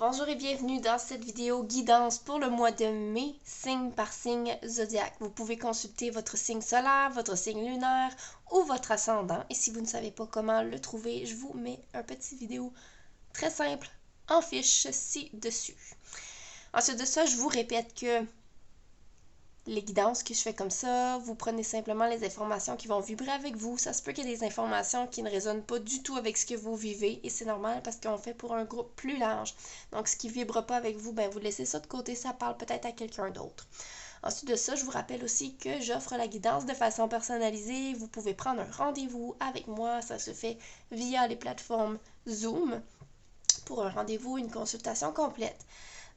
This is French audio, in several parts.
Bonjour et bienvenue dans cette vidéo guidance pour le mois de mai, signe par signe zodiaque. Vous pouvez consulter votre signe solaire, votre signe lunaire ou votre ascendant. Et si vous ne savez pas comment le trouver, je vous mets un petit vidéo très simple en fiche ci-dessus. Ensuite de ça, je vous répète que les guidances que je fais comme ça, vous prenez simplement les informations qui vont vibrer avec vous. Ça se peut qu'il y ait des informations qui ne résonnent pas du tout avec ce que vous vivez et c'est normal parce qu'on fait pour un groupe plus large. Donc ce qui ne vibre pas avec vous, vous laissez ça de côté, ça parle peut-être à quelqu'un d'autre. Ensuite de ça, je vous rappelle aussi que j'offre la guidance de façon personnalisée. Vous pouvez prendre un rendez-vous avec moi, ça se fait via les plateformes Zoom pour un rendez-vous, une consultation complète.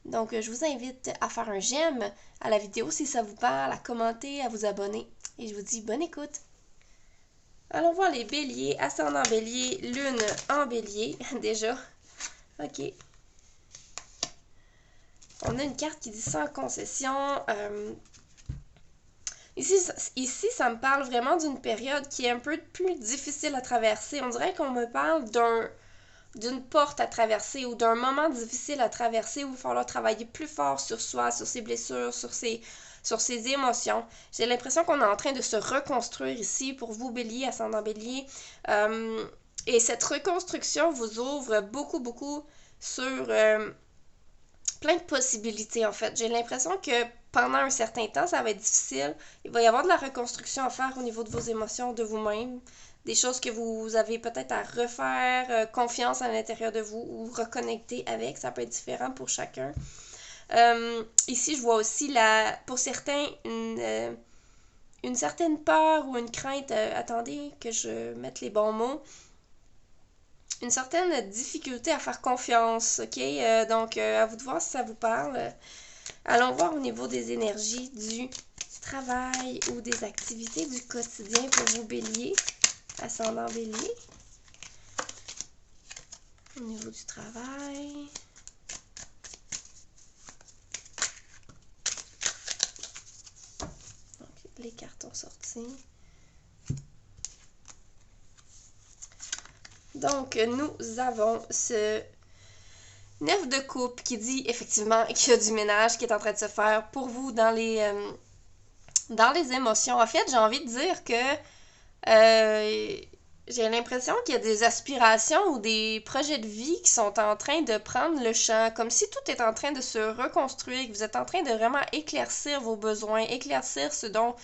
Donc, je vous invite à faire un j'aime à la vidéo si ça vous parle, à commenter, à vous abonner. Et je vous dis bonne écoute. Allons voir les béliers, ascendant bélier, lune en bélier, déjà. Ok. On a une carte qui dit sans concession. Ici, ça me parle vraiment d'une période qui est un peu plus difficile à traverser. On dirait qu'on me parle d'une porte à traverser ou d'un moment difficile à traverser où il va falloir travailler plus fort sur soi, sur ses blessures, sur ses émotions. J'ai l'impression qu'on est en train de se reconstruire ici pour vous, bélier, ascendant bélier. Et cette reconstruction vous ouvre beaucoup sur plein de possibilités en fait. J'ai l'impression que pendant un certain temps, ça va être difficile. Il va y avoir de la reconstruction à faire au niveau de vos émotions, de vous-même. Des choses que vous avez peut-être à refaire, confiance à l'intérieur de vous ou reconnecter avec. Ça peut être différent pour chacun. Ici, je vois aussi, pour certains, une certaine peur ou une crainte. Attendez que je mette les bons mots. Une certaine difficulté à faire confiance, ok? Donc, à vous de voir si ça vous parle. Allons voir au niveau des énergies du travail ou des activités du quotidien pour vous, bélier, ascendant bélier. Au niveau du travail. Donc, les cartes ont sorti. Donc, nous avons ce 9 de coupe qui dit effectivement qu'il y a du ménage qui est en train de se faire pour vous dans les émotions. En fait, j'ai envie de dire que j'ai l'impression qu'il y a des aspirations ou des projets de vie qui sont en train de prendre le champ, comme si tout est en train de se reconstruire, que vous êtes en train de vraiment éclaircir vos besoins, éclaircir ce dont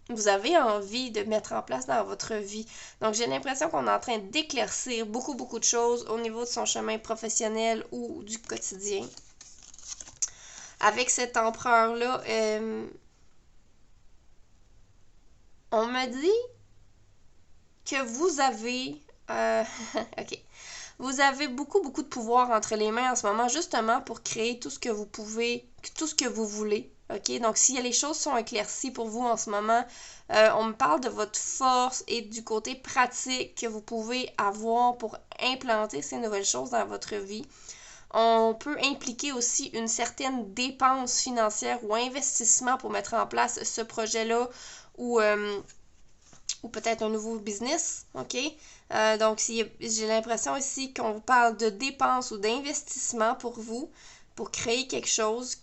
vous avez envie de mettre en place dans votre vie. Donc, j'ai l'impression qu'on est en train d'éclaircir beaucoup de choses au niveau de son chemin professionnel ou du quotidien. Avec cet empereur-là, on me dit que vous avez... ok. Vous avez beaucoup de pouvoir entre les mains en ce moment, justement pour créer tout ce que vous pouvez, tout ce que vous voulez. OK? Donc, si les choses sont éclaircies pour vous en ce moment, on me parle de votre force et du côté pratique que vous pouvez avoir pour implanter ces nouvelles choses dans votre vie. On peut impliquer aussi une certaine dépense financière ou investissement pour mettre en place ce projet-là ou peut-être un nouveau business, OK? Donc, j'ai l'impression ici qu'on vous parle de dépenses ou d'investissement pour vous, pour créer quelque chose.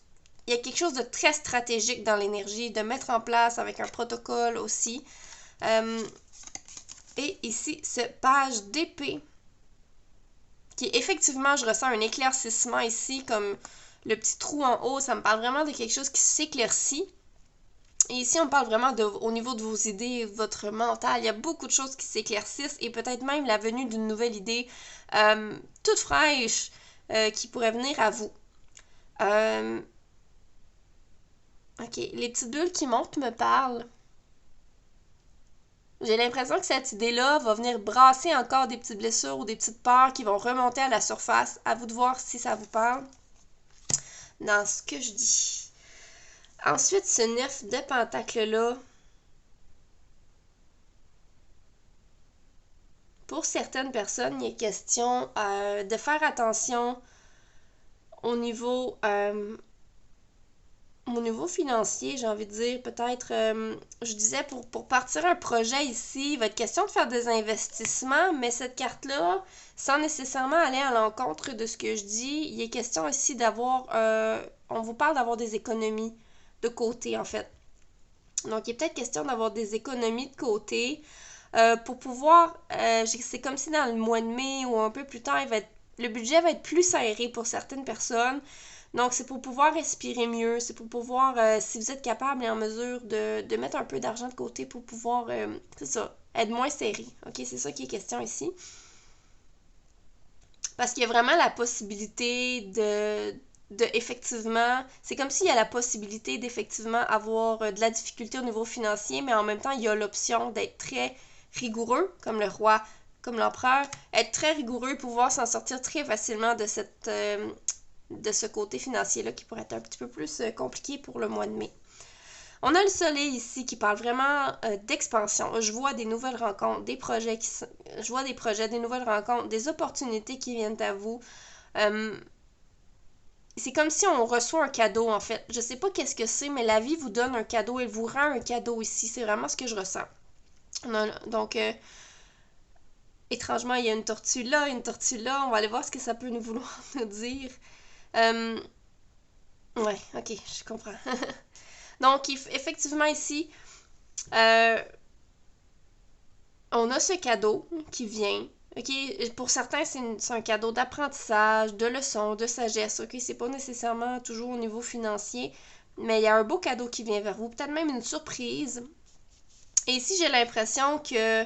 Il y a quelque chose de très stratégique dans l'énergie, de mettre en place avec un protocole aussi. Et ici, ce page d'épée, qui effectivement, je ressens un éclaircissement ici, comme le petit trou en haut, ça me parle vraiment de quelque chose qui s'éclaircit. Et ici, on parle vraiment au niveau de vos idées, votre mental. Il y a beaucoup de choses qui s'éclaircissent et peut-être même la venue d'une nouvelle idée toute fraîche qui pourrait venir à vous. Ok, les petites bulles qui montent me parlent. J'ai l'impression que cette idée-là va venir brasser encore des petites blessures ou des petites peurs qui vont remonter à la surface. À vous de voir si ça vous parle dans ce que je dis. Ensuite, ce 9 de pentacles-là, pour certaines personnes, il est question de faire attention au niveau au niveau financier, j'ai envie de dire, peut-être, je disais, pour partir un projet ici, il va être question de faire des investissements, mais cette carte-là, sans nécessairement aller à l'encontre de ce que je dis, il est question ici d'avoir, on vous parle d'avoir des économies de côté, en fait. Donc, il est peut-être question d'avoir des économies de côté pour pouvoir, c'est comme si dans le mois de mai ou un peu plus tard, le budget va être plus serré pour certaines personnes. Donc, c'est pour pouvoir respirer mieux, c'est pour pouvoir, si vous êtes capable et en mesure de mettre un peu d'argent de côté pour pouvoir, c'est ça, être moins serré. OK, c'est ça qui est question ici. Parce qu'il y a vraiment la possibilité effectivement, c'est comme s'il y a la possibilité d'effectivement avoir de la difficulté au niveau financier, mais en même temps, il y a l'option d'être très rigoureux, comme le roi, comme l'empereur, être très rigoureux, pouvoir s'en sortir très facilement de ce côté financier-là qui pourrait être un petit peu plus compliqué pour le mois de mai. On a le soleil ici qui parle vraiment d'expansion. Je vois des nouvelles rencontres, je vois des projets, des nouvelles rencontres, des opportunités qui viennent à vous. C'est comme si on reçoit un cadeau en fait. Je sais pas qu'est-ce que c'est, mais la vie vous donne un cadeau, elle vous rend un cadeau ici. C'est vraiment ce que je ressens. Donc, étrangement, il y a une tortue là, une tortue là. On va aller voir ce que ça peut nous vouloir nous dire. Euh, ouais, ok, je comprends. Donc, effectivement, ici, euh, on a ce cadeau qui vient. OK, pour certains, c'est un cadeau d'apprentissage, de leçons, de sagesse. OK, c'est pas nécessairement toujours au niveau financier, mais il y a un beau cadeau qui vient vers vous, peut-être même une surprise. Et ici, j'ai l'impression que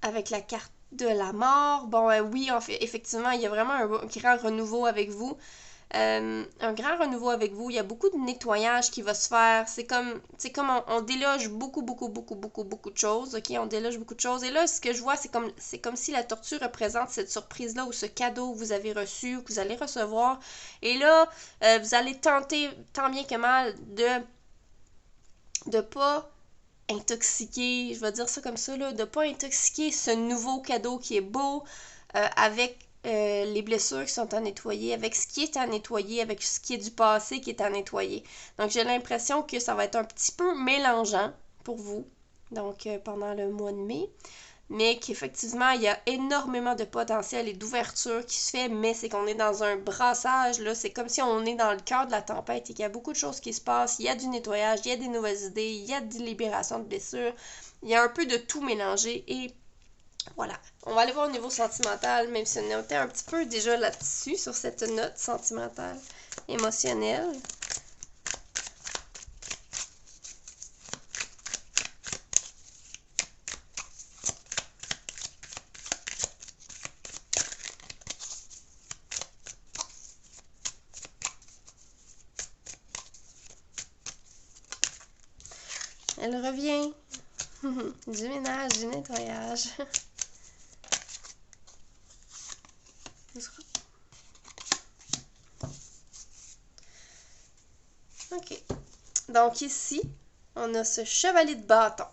avec la carte de la mort, bon, oui, en fait, effectivement, il y a vraiment un grand renouveau avec vous. Un grand renouveau avec vous. Il y a beaucoup de nettoyage qui va se faire. C'est comme on déloge beaucoup, beaucoup, beaucoup, beaucoup, beaucoup de choses. OK, on déloge beaucoup de choses. Et là, ce que je vois, c'est comme si la tortue représente cette surprise-là ou ce cadeau que vous avez reçu, que vous allez recevoir. Et là, vous allez tenter, tant bien que mal, de pas intoxiquer, je vais dire ça comme ça, là, de pas intoxiquer ce nouveau cadeau qui est beau avec les blessures qui sont à nettoyer, avec ce qui est à nettoyer, avec ce qui est du passé qui est à nettoyer. Donc j'ai l'impression que ça va être un petit peu mélangeant pour vous, donc pendant le mois de mai, mais qu'effectivement il y a énormément de potentiel et d'ouverture qui se fait, mais c'est qu'on est dans un brassage, là, c'est comme si on est dans le cœur de la tempête et qu'il y a beaucoup de choses qui se passent, il y a du nettoyage, il y a des nouvelles idées, il y a de libération de blessures, il y a un peu de tout mélangé et voilà. On va aller voir au niveau sentimental, même si on était un petit peu déjà là-dessus, sur cette note sentimentale, émotionnelle. Elle revient. Du ménage, du nettoyage. OK. Donc ici, on a ce chevalier de bâton.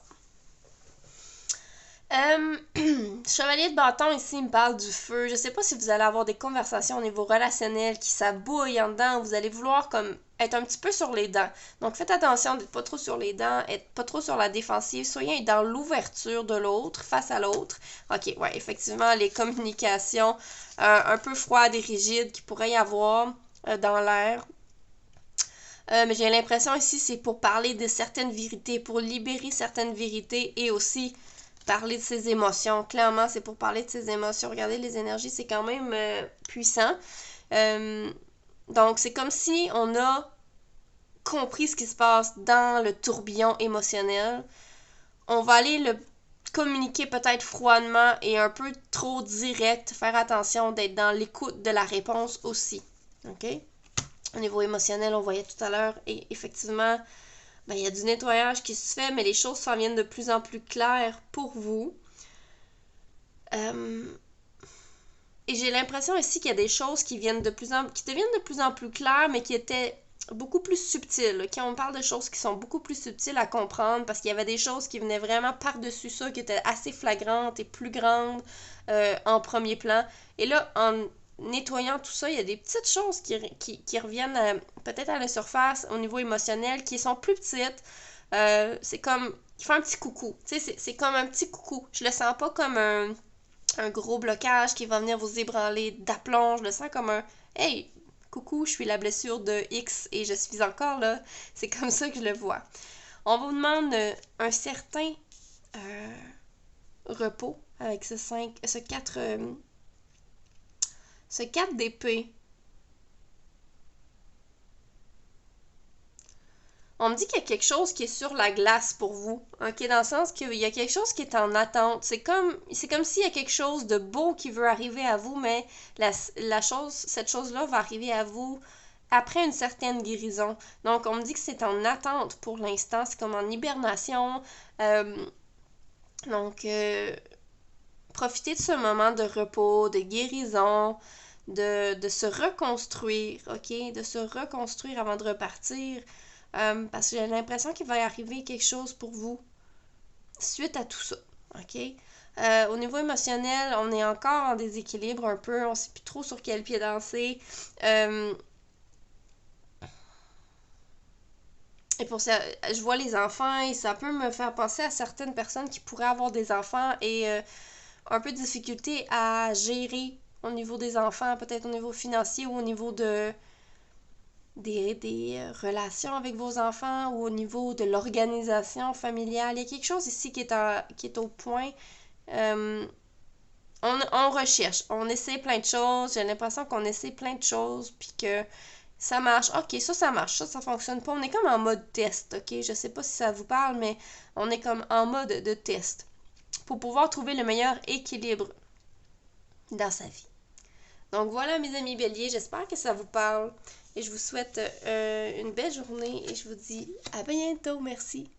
Chevalier de bâton, ici, il me parle du feu. Je sais pas si vous allez avoir des conversations au niveau relationnel qui s'abouillent en dedans. Vous allez vouloir comme être un petit peu sur les dents. Donc faites attention d'être pas trop sur les dents, être pas trop sur la défensive. Soyez dans l'ouverture de l'autre, face à l'autre. OK, ouais, effectivement, les communications un peu froides et rigides qu'il pourrait y avoir dans l'air. Mais j'ai l'impression ici, c'est pour parler de certaines vérités, pour libérer certaines vérités et aussi parler de ses émotions. Clairement, c'est pour parler de ses émotions. Regardez, les énergies, c'est quand même puissant. Donc, c'est comme si on a compris ce qui se passe dans le tourbillon émotionnel. On va aller le communiquer peut-être froidement et un peu trop direct. Faire attention d'être dans l'écoute de la réponse aussi. OK? Au niveau émotionnel, on voyait tout à l'heure, et effectivement, ben, il y a du nettoyage qui se fait, mais les choses s'en viennent de plus en plus claires pour vous. Et j'ai l'impression ici qu'il y a des choses qui deviennent de plus en plus claires, mais qui étaient beaucoup plus subtiles. Quand on parle de choses qui sont beaucoup plus subtiles à comprendre, parce qu'il y avait des choses qui venaient vraiment par-dessus ça, qui étaient assez flagrantes et plus grandes en premier plan. Et là, nettoyant tout ça, il y a des petites choses qui reviennent peut-être à la surface au niveau émotionnel, qui sont plus petites. C'est comme, il fait un petit coucou. Tu sais, c'est comme un petit coucou. Je le sens pas comme un gros blocage qui va venir vous ébranler d'aplomb. Je le sens comme un, hey, coucou, je suis la blessure de X et je suis encore là. C'est comme ça que je le vois. On vous demande un certain repos avec ce 4 d'épée. On me dit qu'il y a quelque chose qui est sur la glace pour vous, ok, dans le sens qu'il y a quelque chose qui est en attente. C'est comme s'il y a quelque chose de beau qui veut arriver à vous, mais cette chose-là va arriver à vous après une certaine guérison. Donc, on me dit que c'est en attente pour l'instant, c'est comme en hibernation. Donc, profitez de ce moment de repos, de guérison, de se reconstruire, ok? De se reconstruire avant de repartir. Parce que j'ai l'impression qu'il va y arriver quelque chose pour vous suite à tout ça, ok? Au niveau émotionnel, on est encore en déséquilibre un peu, on sait plus trop sur quel pied danser. Et pour ça, je vois les enfants et ça peut me faire penser à certaines personnes qui pourraient avoir des enfants et un peu de difficulté à gérer au niveau des enfants, peut-être au niveau financier ou au niveau des relations avec vos enfants ou au niveau de l'organisation familiale. Il y a quelque chose ici qui est au point. On recherche, on essaie plein de choses. J'ai l'impression qu'on essaie plein de choses puis que ça marche. Ok, ça marche. Ça fonctionne pas. On est comme en mode test, ok? Je sais pas si ça vous parle, mais on est comme en mode de test pour pouvoir trouver le meilleur équilibre dans sa vie. Donc voilà mes amis béliers, j'espère que ça vous parle et je vous souhaite une belle journée et je vous dis à bientôt, merci.